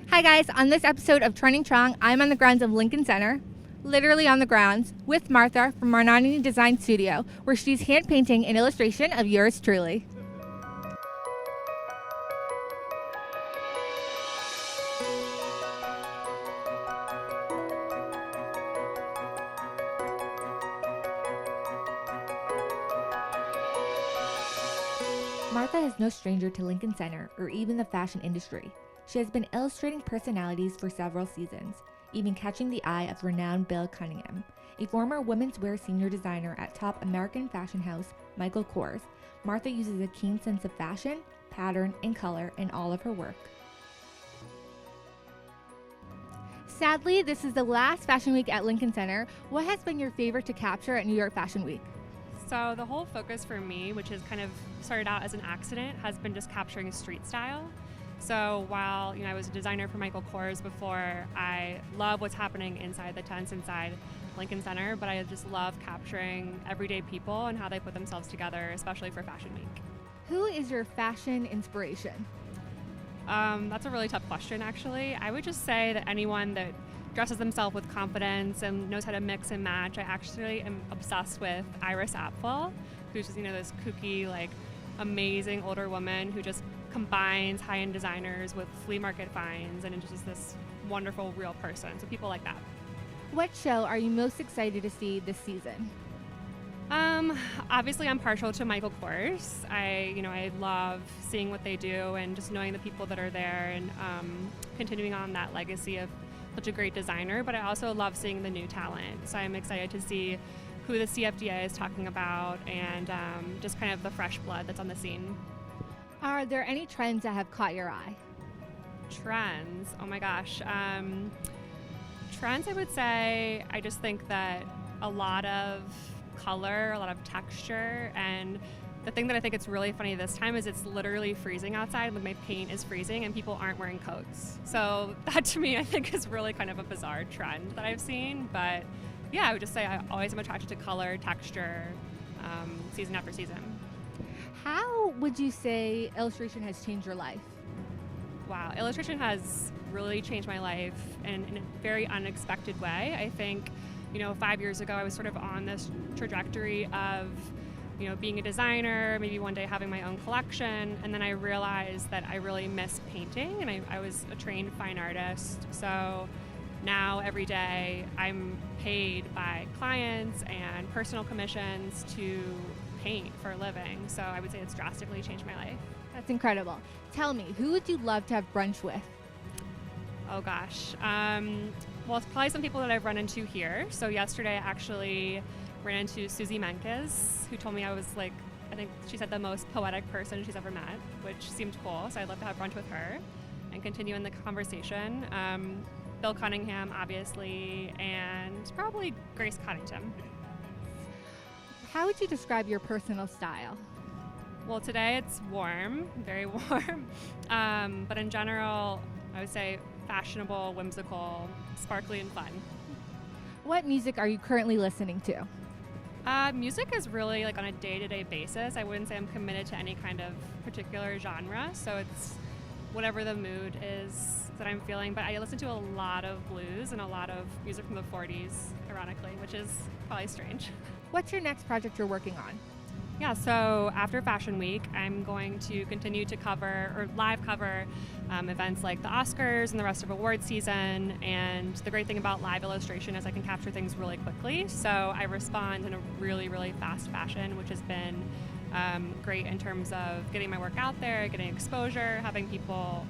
Hi guys, on this episode of Trending Truong, I'm on the grounds of Lincoln Center, literally on the grounds, with Martha from Marnani Design Studio, where she's hand painting an illustration of yours truly. Martha is no stranger to Lincoln Center or even the fashion industry. She has been illustrating personalities for several seasons, even catching the eye of renowned Bill Cunningham, a former women's wear senior designer at top American fashion house Michael Kors. Martha uses a keen sense of fashion, pattern, and color in all of her work. Sadly, this is the last Fashion Week at Lincoln Center. What has been your favorite to capture at New York Fashion Week? So the whole focus for me, which is kind of started out as an accident, has been just capturing street style. So while I was a designer for Michael Kors before, I love what's happening inside the tents inside Lincoln Center, but I just love capturing everyday people and how they put themselves together, especially for Fashion Week. Who is your fashion inspiration? That's a really tough question, actually. I would just say that anyone that dresses themselves with confidence and knows how to mix and match. I actually am obsessed with Iris Apfel, who's just this kooky, amazing older woman who just combines high-end designers with flea market finds and just this wonderful real person. So people like that. What show are you most excited to see this season? Obviously I'm partial to Michael Kors. I love seeing what they do and just knowing the people that are there and continuing on that legacy of such a great designer, but I also love seeing the new talent. So I'm excited to see who the CFDA is talking about and just kind of the fresh blood that's on the scene. Are there any trends that have caught your eye? Trends, oh my gosh. Trends, I would say, I just think that a lot of color, a lot of texture, and the thing that I think it's really funny this time is it's literally freezing outside. My paint is freezing and people aren't wearing coats. So that to me I think is really kind of a bizarre trend that I've seen. But yeah, I would just say I always am attracted to color, texture, season after season. How would you say illustration has changed your life? Wow, illustration has really changed my life in a very unexpected way. I think, 5 years ago I was sort of on this trajectory of being a designer, maybe one day having my own collection, and then I realized that I really miss painting, and I was a trained fine artist, so now every day I'm paid by clients and personal commissions to paint for a living, so I would say it's drastically changed my life. That's incredible. Tell me, who would you love to have brunch with? Oh gosh, well, it's probably some people that I've run into here. So yesterday I actually ran into Susie Menkes, who told me I was I think she said the most poetic person she's ever met, which seemed cool. So I'd love to have brunch with her and continue in the conversation. Bill Cunningham, obviously, and probably Grace Coddington. How would you describe your personal style? Well, today it's warm, very warm. But in general, I would say fashionable, whimsical, sparkly, and fun. What music are you currently listening to? Music is really on a day-to-day basis. I wouldn't say I'm committed to any kind of particular genre, so it's whatever the mood is that I'm feeling. But I listen to a lot of blues and a lot of music from the 40s, ironically, which is probably strange. What's your next project you're working on? Yeah, so after Fashion Week, I'm going to continue to cover or live cover events like the Oscars and the rest of award season. And the great thing about live illustration is I can capture things really quickly. So I respond in a really, really fast fashion, which has been great in terms of getting my work out there, getting exposure, having people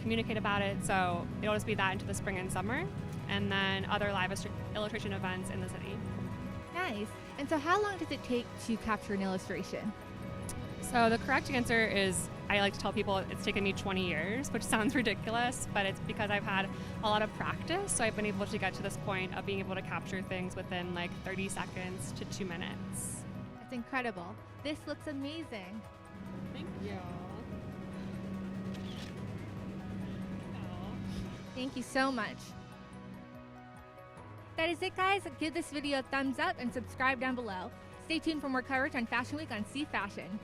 communicate about it. So it'll just be that into the spring and summer, and then other live illustration events in the city. Nice. And so how long does it take to capture an illustration? So the correct answer is, I like to tell people it's taken me 20 years, which sounds ridiculous, but it's because I've had a lot of practice. So I've been able to get to this point of being able to capture things within 30 seconds to 2 minutes. That's incredible. This looks amazing. Thank you. Thank you so much. That is it, guys. Give this video a thumbs up and subscribe down below. Stay tuned for more coverage on Fashion Week on C Fashion.